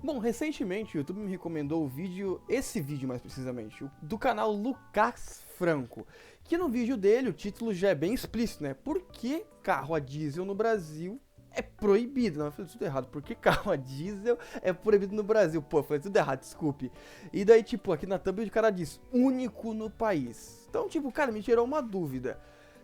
Bom, recentemente o YouTube me recomendou esse vídeo mais precisamente, do canal Lucas Franco, que no vídeo dele o título já é bem explícito, né? Por que carro a diesel no Brasil é proibido? Não, eu falei tudo errado. Por que carro a diesel é proibido no Brasil? Pô, eu falei tudo errado, desculpe. E daí, tipo, aqui na thumb o cara diz, único no país. Então, tipo, cara, me gerou uma dúvida.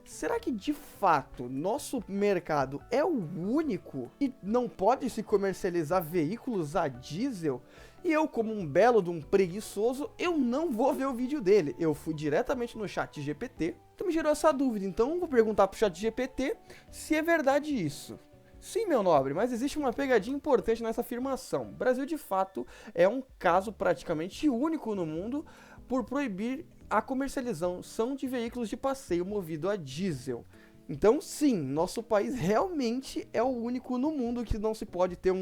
Será que de fato nosso mercado é o único e não pode se comercializar veículos a diesel? E eu, como um belo de um preguiçoso, eu não vou ver o vídeo dele. Eu fui diretamente no chat GPT, que me gerou essa dúvida. Então eu vou perguntar pro chat GPT se é verdade isso. Sim, meu nobre, mas existe uma pegadinha importante nessa afirmação. O Brasil, de fato, é um caso praticamente único no mundo por proibir a comercialização de veículos de passeio movido a diesel. Então, sim, nosso país realmente é o único no mundo que não se pode ter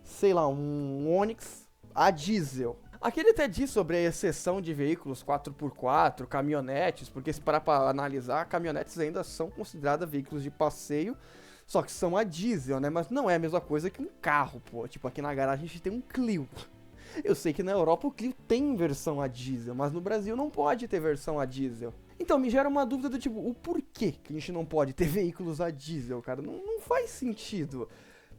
sei lá, um Onix a diesel. Aqui ele até diz sobre a exceção de veículos 4x4, caminhonetes, porque se parar para analisar, caminhonetes ainda são consideradas veículos de passeio, só que são a diesel, né? Mas não é a mesma coisa que um carro, pô. Tipo, aqui na garagem a gente tem um Clio. Eu sei que na Europa o Clio tem versão a diesel, mas no Brasil não pode ter versão a diesel. Então, me gera uma dúvida do tipo, o porquê que a gente não pode ter veículos a diesel, cara? Não faz sentido.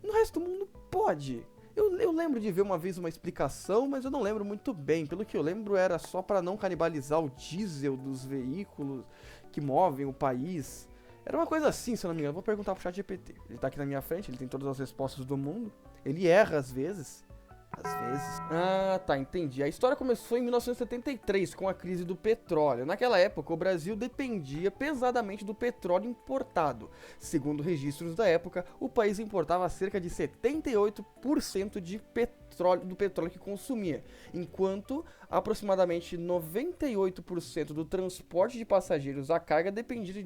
No resto do mundo pode. Eu lembro de ver uma vez uma explicação, mas eu não lembro muito bem. Pelo que eu lembro, era só para não canibalizar o diesel dos veículos que movem o país. Era uma coisa assim, se eu não me engano. Vou perguntar pro chat GPT. Ele tá aqui na minha frente, ele tem todas as respostas do mundo. Ele erra às vezes. Às vezes. Ah, tá, entendi. A história começou em 1973, com a crise do petróleo. Naquela época, o Brasil dependia pesadamente do petróleo importado. Segundo registros da época, o país importava cerca de 78% do petróleo que consumia, enquanto aproximadamente 98% do transporte de passageiros a carga dependia de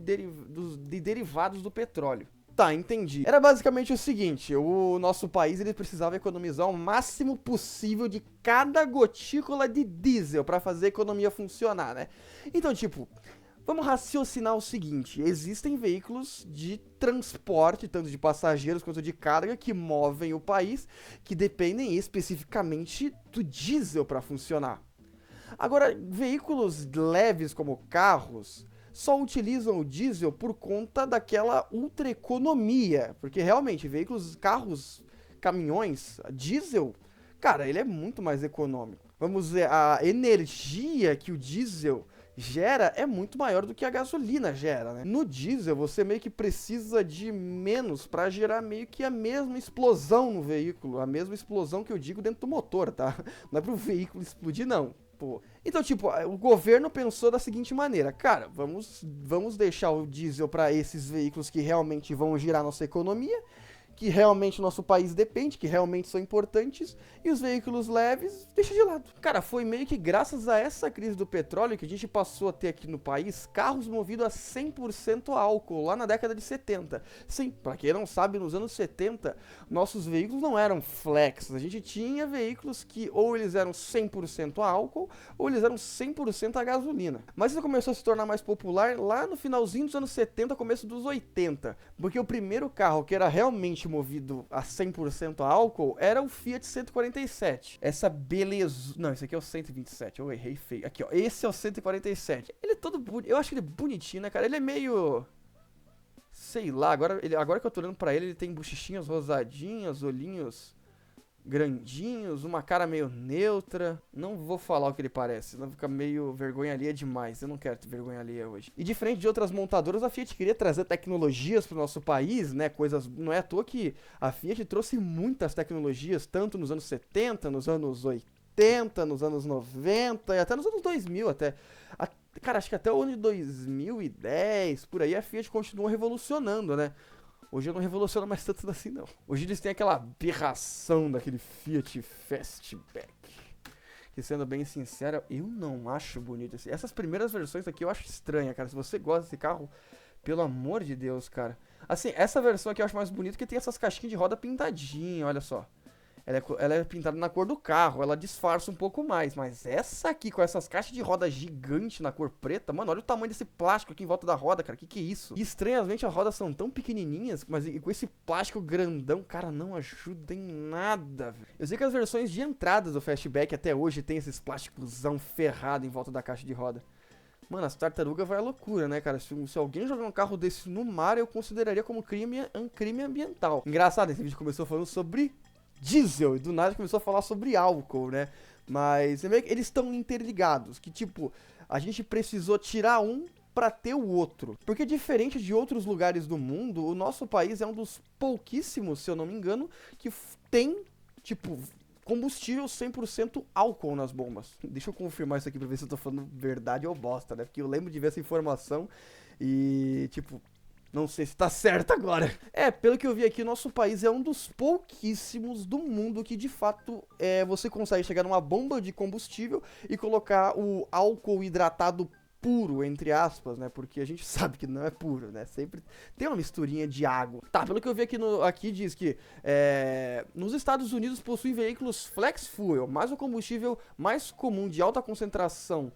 derivados do petróleo. Tá, entendi. Era basicamente o seguinte, o nosso país ele precisava economizar o máximo possível de cada gotícula de diesel para fazer a economia funcionar, né? Então, tipo, vamos raciocinar o seguinte, existem veículos de transporte, tanto de passageiros quanto de carga, que movem o país, que dependem especificamente do diesel para funcionar. Agora, veículos leves como carros só utilizam o diesel por conta daquela ultra economia, porque realmente veículos, carros, caminhões, diesel, cara, ele é muito mais econômico. Vamos dizer, a energia que o diesel gera é muito maior do que a gasolina gera, né? No diesel você meio que precisa de menos para gerar meio que a mesma explosão no veículo, a mesma explosão que eu digo dentro do motor, tá? Não é pro veículo explodir não. Pô. Então, tipo, o governo pensou da seguinte maneira, cara, vamos deixar o diesel para esses veículos que realmente vão girar nossa economia, que realmente o nosso país depende, que realmente são importantes, e os veículos leves deixa de lado. Cara, foi meio que graças a essa crise do petróleo que a gente passou a ter aqui no país carros movidos a 100% álcool, lá na década de 70. Sim, pra quem não sabe, nos anos 70, nossos veículos não eram flex, a gente tinha veículos que ou eles eram 100% a álcool, ou eles eram 100% a gasolina. Mas isso começou a se tornar mais popular lá no finalzinho dos anos 70, começo dos 80, porque o primeiro carro que era realmente movido a 100% a álcool era o Fiat 147. Essa beleza... Não, esse aqui é o 127, eu errei feio. Aqui, ó, esse é o 147. Ele é todo bonito, eu acho ele bonitinho, né, cara? Ele é meio... Sei lá, agora que eu tô olhando pra ele, ele tem bochechinhas rosadinhas, olhinhos grandinhos, uma cara meio neutra. Não vou falar o que ele parece, senão fica meio vergonha alheia demais. Eu não quero ter vergonha alheia hoje. E diferente de outras montadoras, a Fiat queria trazer tecnologias pro nosso país, né? Coisas. Não é à toa que a Fiat trouxe muitas tecnologias, tanto nos anos 70, nos anos 80, nos anos 90 e até nos anos 2000 até. Cara, acho que até o ano de 2010, por aí, a Fiat continuou revolucionando, né? Hoje não revoluciona mais tanto assim, não. Hoje eles têm aquela aberração daquele Fiat Fastback. Que, sendo bem sincero, eu não acho bonito. Essas primeiras versões aqui eu acho estranha, cara. Se você gosta desse carro, pelo amor de Deus, cara. Assim, essa versão aqui eu acho mais bonita que tem essas caixinhas de roda pintadinha, olha só. Ela é pintada na cor do carro, ela disfarça um pouco mais. Mas essa aqui, com essas caixas de roda gigante na cor preta, mano, olha o tamanho desse plástico aqui em volta da roda, cara. Que é isso? E estranhamente as rodas são tão pequenininhas, mas com esse plástico grandão, cara, não ajuda em nada, velho. Eu sei que as versões de entradas do Fastback até hoje tem esses plásticosão ferrado em volta da caixa de roda. Mano, as tartarugas vai à loucura, né, cara? Se alguém jogar um carro desse no mar, eu consideraria como um crime ambiental. Engraçado, esse vídeo começou falando sobre diesel e do nada começou a falar sobre álcool, né? Mas você vê que eles estão interligados, que tipo, a gente precisou tirar um pra ter o outro. Porque diferente de outros lugares do mundo, o nosso país é um dos pouquíssimos, se eu não me engano, que tem, tipo, combustível 100% álcool nas bombas. Deixa eu confirmar isso aqui pra ver se eu tô falando verdade ou bosta, né? Porque eu lembro de ver essa informação e, tipo, não sei se tá certo agora. Pelo que eu vi aqui, nosso país é um dos pouquíssimos do mundo que, de fato, você consegue chegar numa bomba de combustível e colocar o álcool hidratado puro, entre aspas, né? Porque a gente sabe que não é puro, né? Sempre tem uma misturinha de água. Tá, pelo que eu vi aqui diz que nos Estados Unidos possuem veículos flex fuel, mas o combustível mais comum de alta concentração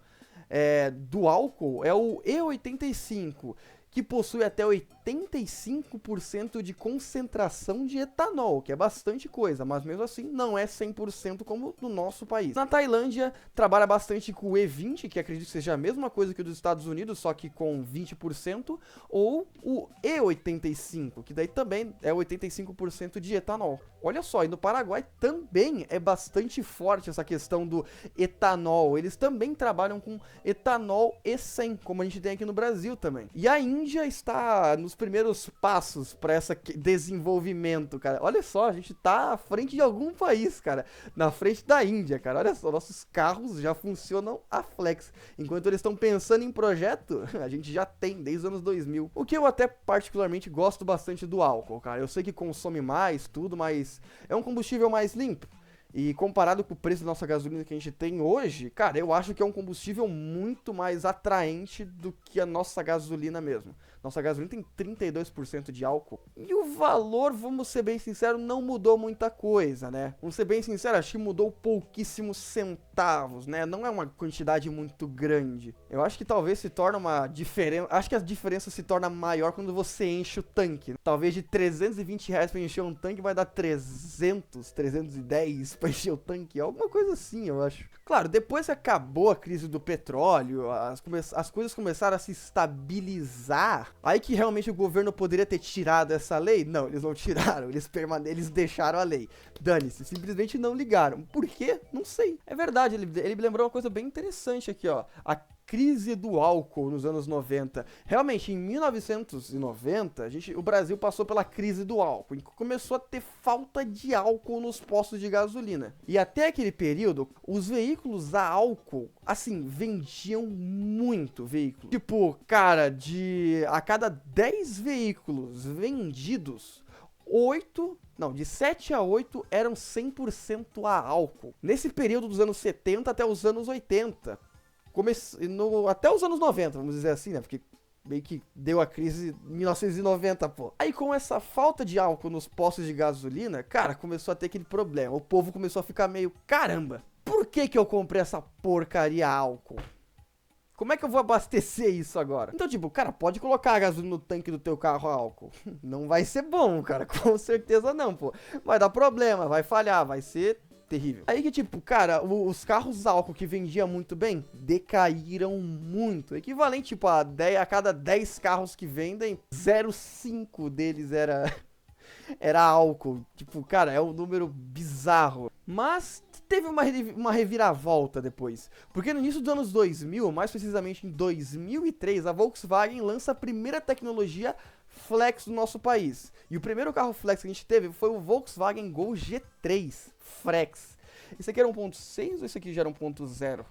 do álcool é o E85, que possui até 85% de concentração de etanol, que é bastante coisa, mas mesmo assim não é 100% como no nosso país. Na Tailândia, trabalha bastante com o E20, que acredito que seja a mesma coisa que o dos Estados Unidos, só que com 20%, ou o E85, que daí também é 85% de etanol. Olha só, e no Paraguai também é bastante forte essa questão do etanol. Eles também trabalham com etanol E100, como a gente tem aqui no Brasil também. E a Índia está nos primeiros passos para esse desenvolvimento, cara. Olha só, a gente tá à frente de algum país, cara. Na frente da Índia, cara. Olha só, nossos carros já funcionam a flex. Enquanto eles estão pensando em projeto, a gente já tem desde os anos 2000. O que eu até particularmente gosto bastante do álcool, cara. Eu sei que consome mais, tudo, mas é um combustível mais limpo. E comparado com o preço da nossa gasolina que a gente tem hoje, cara, eu acho que é um combustível muito mais atraente do que a nossa gasolina mesmo. Nossa gasolina tem 32% de álcool. E o valor, vamos ser bem sinceros, não mudou muita coisa, né? Vamos ser bem sinceros, acho que mudou pouquíssimos centavos, né? Não é uma quantidade muito grande. Eu acho que talvez se torne uma diferença... Acho que a diferença se torna maior quando você enche o tanque. Talvez de R$320 pra encher um tanque vai dar 300, 310 pra encher o tanque. Alguma coisa assim, eu acho. Claro, depois que acabou a crise do petróleo, as coisas começaram a se estabilizar. Aí que realmente o governo poderia ter tirado essa lei? Não, eles não tiraram, eles deixaram a lei. Dane-se, simplesmente não ligaram. Por quê? Não sei. É verdade, ele me lembrou uma coisa bem interessante aqui, ó. A crise do álcool nos anos 90. Realmente, em 1990, o Brasil passou pela crise do álcool e começou a ter falta de álcool nos postos de gasolina. E até aquele período, os veículos a álcool, assim, vendiam muito veículo. Tipo, cara, a cada 10 veículos vendidos, de 7 a 8 eram 100% a álcool. Nesse período dos anos 70 até os anos 80. Até os anos 90, vamos dizer assim, né? Porque meio que deu a crise em 1990, pô. Aí com essa falta de álcool nos postos de gasolina, cara, começou a ter aquele problema. O povo começou a ficar meio, caramba, por que eu comprei essa porcaria álcool? Como é que eu vou abastecer isso agora? Então, tipo, cara, pode colocar a gasolina no tanque do teu carro a álcool. Não vai ser bom, cara, com certeza não, pô. Vai dar problema, vai falhar, vai ser terrível. Aí que tipo, cara, os carros a álcool que vendiam muito bem, decaíram muito. Equivalente, tipo, a cada 10 carros que vendem, 0,5 deles era álcool. Tipo, cara, é um número bizarro. Mas teve uma reviravolta depois. Porque no início dos anos 2000, mais precisamente em 2003, a Volkswagen lança a primeira tecnologia flex do nosso país. E o primeiro carro flex que a gente teve foi o Volkswagen Gol G3 Flex. Esse aqui era 1.6 ou esse aqui já era 1.0?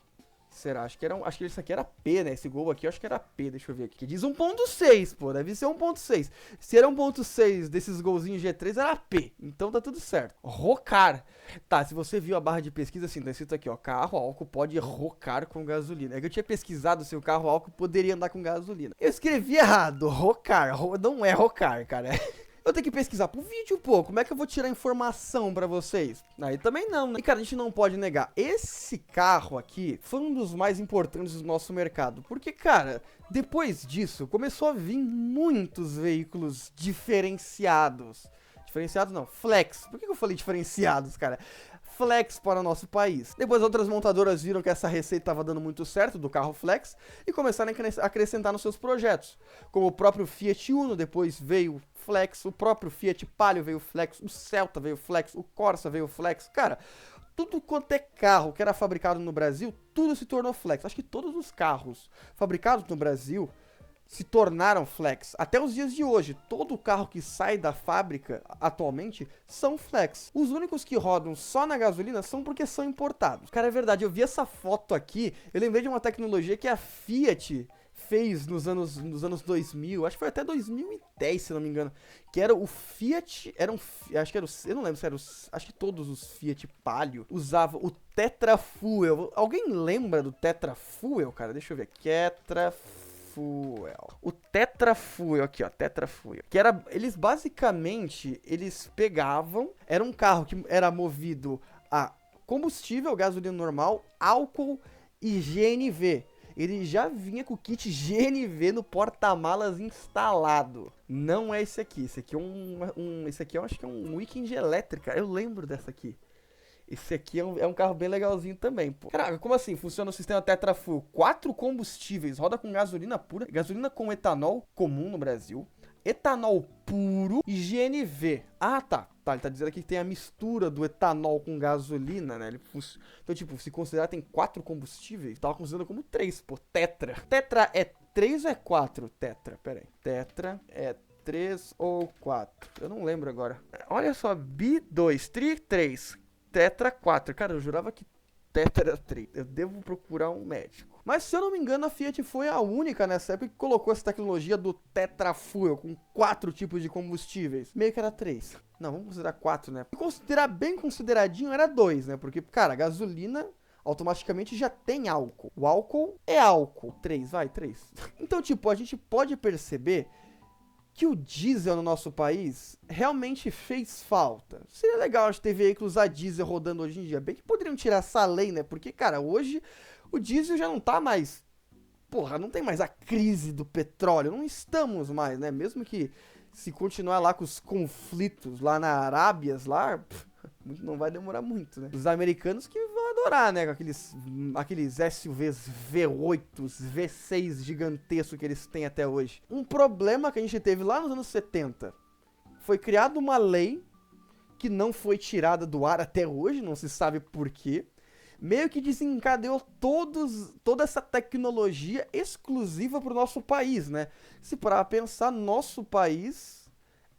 Será? Acho que esse aqui era P, né? Esse Gol aqui eu acho que era P, deixa eu ver aqui. Que diz 1.6, pô, deve ser 1.6. Se era 1.6 desses golzinhos G3 era P, então tá tudo certo. Rocar. Tá, se você viu a barra de pesquisa, assim, tá escrito aqui, ó, carro álcool pode rocar com gasolina. É que eu tinha pesquisado se o carro álcool poderia andar com gasolina. Eu escrevi errado, rocar, não é rocar, cara. Eu tenho que pesquisar pro vídeo, pô. Como é que eu vou tirar informação pra vocês? Aí também não, né? E, cara, a gente não pode negar. Esse carro aqui foi um dos mais importantes do nosso mercado. Porque, cara, depois disso, começou a vir muitos veículos diferenciados. Diferenciados não, flex. Por que eu falei diferenciados, cara? Flex para o nosso país. Depois outras montadoras viram que essa receita estava dando muito certo do carro flex e começaram a acrescentar nos seus projetos. Como o próprio Fiat Uno, depois veio flex, o próprio Fiat Palio veio flex, o Celta veio flex, o Corsa veio flex. Cara, tudo quanto é carro que era fabricado no Brasil, tudo se tornou flex. Acho que todos os carros fabricados no Brasil se tornaram flex. Até os dias de hoje, todo carro que sai da fábrica atualmente são flex. Os únicos que rodam só na gasolina são porque são importados. Cara, é verdade, eu vi essa foto aqui, eu lembrei de uma tecnologia que a Fiat fez nos anos 2000, acho que foi até 2010, se não me engano, que era o Fiat, acho que era eu não lembro se era acho que todos os Fiat Palio usavam o Tetra Fuel. Alguém lembra do Tetra Fuel, cara? Deixa eu ver, Tetra Fuel. O Tetra Fuel aqui, ó, Tetra Fuel. Que era, eles basicamente, eles pegavam, era um carro que era movido a combustível, gasolina normal, álcool e GNV. Ele já vinha com o kit GNV no porta-malas instalado. Não é esse aqui. Esse aqui é esse aqui eu acho que é um Weekend elétrica. Eu lembro dessa aqui. Esse aqui é um carro bem legalzinho também, pô. Caraca, como assim? Funciona o sistema Tetra Fuel? 4 combustíveis, roda com gasolina pura, gasolina com etanol comum no Brasil, etanol puro e GNV. Ah, tá. Ele tá dizendo aqui que tem a mistura do etanol com gasolina, né? Então, tipo, se considerar tem 4 combustíveis, tava considerando como 3, pô. Tetra. Tetra é 3 ou é 4? Tetra, pera aí. Tetra é 3 ou 4? Eu não lembro agora. Olha só, B2, Tri 3. Tetra 4. Cara, eu jurava que Tetra era 3. Eu devo procurar um médico. Mas se eu não me engano, a Fiat foi a única nessa época que colocou essa tecnologia do Tetra Fuel com 4 tipos de combustíveis. Meio que era 3. Não, vamos considerar 4, né? Se considerar bem consideradinho, era 2, né? Porque, cara, a gasolina automaticamente já tem álcool. O álcool é álcool. 3, vai, 3. Então, tipo, a gente pode perceber que o diesel no nosso país realmente fez falta. Seria legal a gente ter veículos a diesel rodando hoje em dia. Bem que poderiam tirar essa lei, né? Porque, cara, hoje o diesel já não tá mais... Porra, não tem mais a crise do petróleo. Não estamos mais, né? Mesmo que se continuar lá com os conflitos lá na Arábia, lá... não vai demorar muito, né? Os americanos que vão adorar, né? Com aqueles SUVs V8s, V6 gigantescos que eles têm até hoje. Um problema que a gente teve lá nos anos 70. Foi criada uma lei que não foi tirada do ar até hoje, não se sabe por quê. Meio que desencadeou toda essa tecnologia exclusiva para o nosso país, né? Se parar pra pensar, nosso país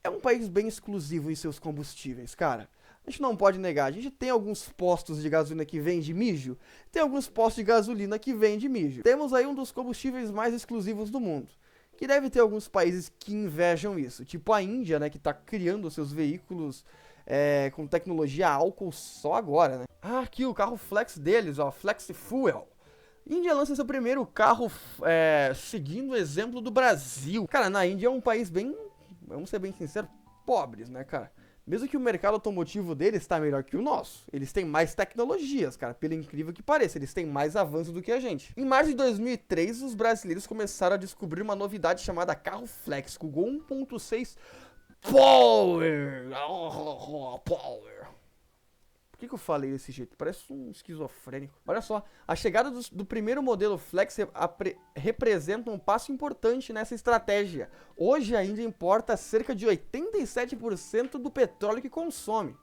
é um país bem exclusivo em seus combustíveis, cara. A gente não pode negar, a gente tem alguns postos de gasolina que vende mijo, tem alguns postos de gasolina que vende mijo. Temos aí um dos combustíveis mais exclusivos do mundo, que deve ter alguns países que invejam isso, tipo a Índia, né, que tá criando seus veículos com tecnologia álcool só agora, né. Ah, aqui o carro flex deles, ó, Flex Fuel. Índia lança seu primeiro carro seguindo o exemplo do Brasil. Cara, na Índia é um país bem, vamos ser bem sinceros, pobres, né, cara. Mesmo que o mercado automotivo deles está melhor que o nosso. Eles têm mais tecnologias, cara, pelo incrível que pareça. Eles têm mais avanço do que a gente. Em março de 2003, os brasileiros começaram a descobrir uma novidade chamada carro flex, com 1.6 Power. Power. Por que eu falei desse jeito? Parece um esquizofrênico. Olha só, a chegada do primeiro modelo Flex representa um passo importante nessa estratégia. Hoje a Índia importa cerca de 87% do petróleo que consome,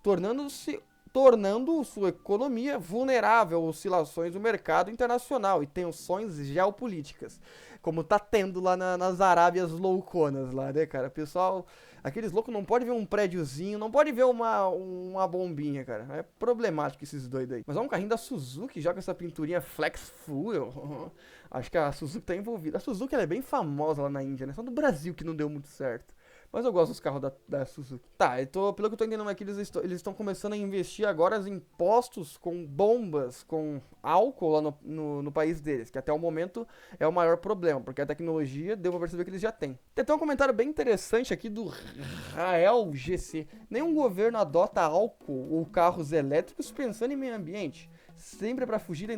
tornando sua economia vulnerável a oscilações do mercado internacional e tensões geopolíticas, como tá tendo lá nas Arábias louconas lá, né, cara? Pessoal, aqueles loucos não pode ver um prédiozinho, não pode ver uma bombinha, cara. É problemático esses doidos aí. Mas é um carrinho da Suzuki, já com essa pinturinha Flex Fuel. Acho que a Suzuki tá envolvida. A Suzuki ela é bem famosa lá na Índia, né? Só no Brasil que não deu muito certo. Mas eu gosto dos carros da Suzuki. Tá, pelo que eu tô entendendo aqui, eles estão começando a investir agora em postos com bombas, com álcool lá no país deles, que até o momento é o maior problema, porque a tecnologia, deu pra perceber que eles já têm. Tem até um comentário bem interessante aqui do Rael GC. Nenhum governo adota álcool ou carros elétricos pensando em meio ambiente. Sempre para fugir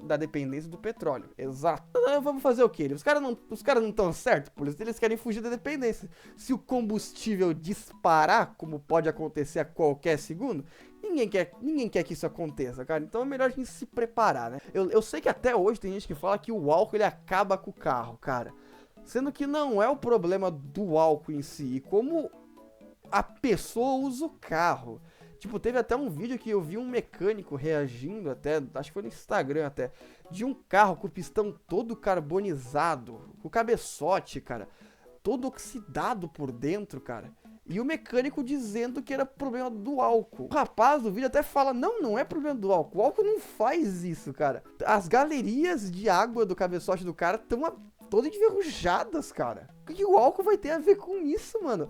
da dependência do petróleo. Exato. Vamos fazer o quê? Os caras não estão certos, por isso eles querem fugir da dependência. Se o combustível disparar, como pode acontecer a qualquer segundo, ninguém quer que isso aconteça, cara. Então é melhor a gente se preparar, né? Eu sei que até hoje tem gente que fala que o álcool ele acaba com o carro, cara. Sendo que não é o problema do álcool em si, e como a pessoa usa o carro. Tipo, teve até um vídeo que eu vi um mecânico reagindo até, acho que foi no Instagram até, de um carro com o pistão todo carbonizado, com o cabeçote, cara, todo oxidado por dentro, cara. E o mecânico dizendo que era problema do álcool. O rapaz do vídeo até fala, não é problema do álcool. O álcool não faz isso, cara. As galerias de água do cabeçote do cara estão todas enferrujadas, cara. O que o álcool vai ter a ver com isso, mano?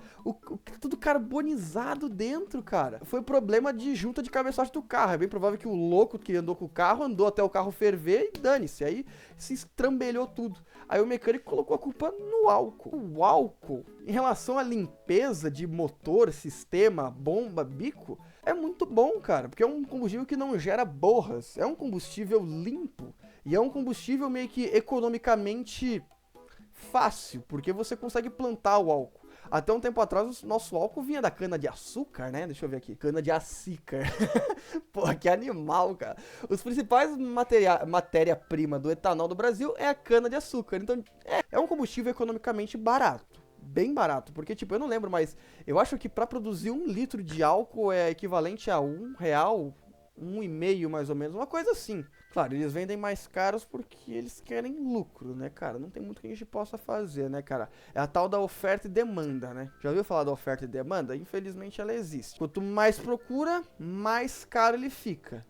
Tudo carbonizado dentro, cara. Foi problema de junta de cabeçote do carro. É bem provável que o louco que andou com o carro andou até o carro ferver e dane-se. Aí se estrambelhou tudo. Aí o mecânico colocou a culpa no álcool. O álcool, em relação à limpeza de motor, sistema, bomba, bico, é muito bom, cara. Porque é um combustível que não gera borras. É um combustível limpo. E é um combustível meio que economicamente fácil, porque você consegue plantar o álcool. Até um tempo atrás, o nosso álcool vinha da cana de açúcar, né? Deixa eu ver aqui. Cana de açúcar. Porra, que animal, cara. Os principais matéria-prima do etanol do Brasil é a cana de açúcar. Então, é um combustível economicamente barato. Bem barato. Porque, tipo, eu não lembro, mas eu acho que para produzir 1 litro de álcool é equivalente a R$1, 1,5 mais ou menos, uma coisa assim. Claro, eles vendem mais caros porque eles querem lucro, né, cara? Não tem muito que a gente possa fazer, né, cara? É a tal da oferta e demanda, né? Já ouviu falar da oferta e demanda? Infelizmente ela existe. Quanto mais procura, mais caro ele fica.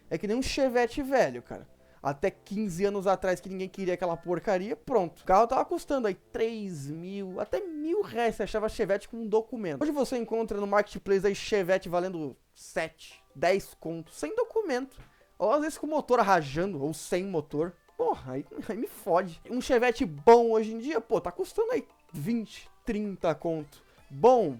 É que nem um Chevette velho, cara. Até 15 anos atrás que ninguém queria aquela porcaria, pronto. O carro tava custando aí 3 mil, até R$1.000 você achava Chevette com um documento. Hoje você encontra no Marketplace aí Chevette valendo 7, 10 conto, sem documento. Ou às vezes com o motor rajando, ou sem motor. Porra, aí me fode. Um Chevette bom hoje em dia, pô, tá custando aí 20, 30 conto. Bom,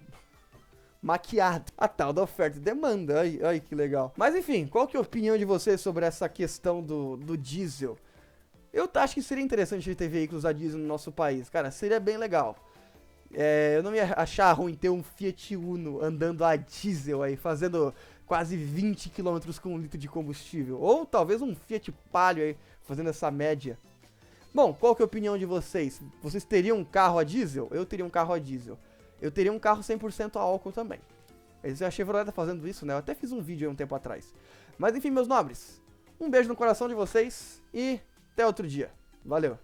maquiado. A tal da oferta e demanda. Ai, que legal. Mas enfim, qual que é a opinião de vocês sobre essa questão do diesel? Eu acho que seria interessante ter veículos a diesel no nosso país. Cara, seria bem legal. Eu não ia achar ruim ter um Fiat Uno andando a diesel aí, fazendo quase 20 km com 1 litro de combustível. Ou talvez um Fiat Palio aí, fazendo essa média. Bom, qual que é a opinião de vocês? Vocês teriam um carro a diesel? Eu teria um carro a diesel. Eu teria um carro 100% a álcool também. A Chevrolet tá fazendo isso, né? Eu até fiz um vídeo aí um tempo atrás. Mas enfim, meus nobres, um beijo no coração de vocês e até outro dia. Valeu!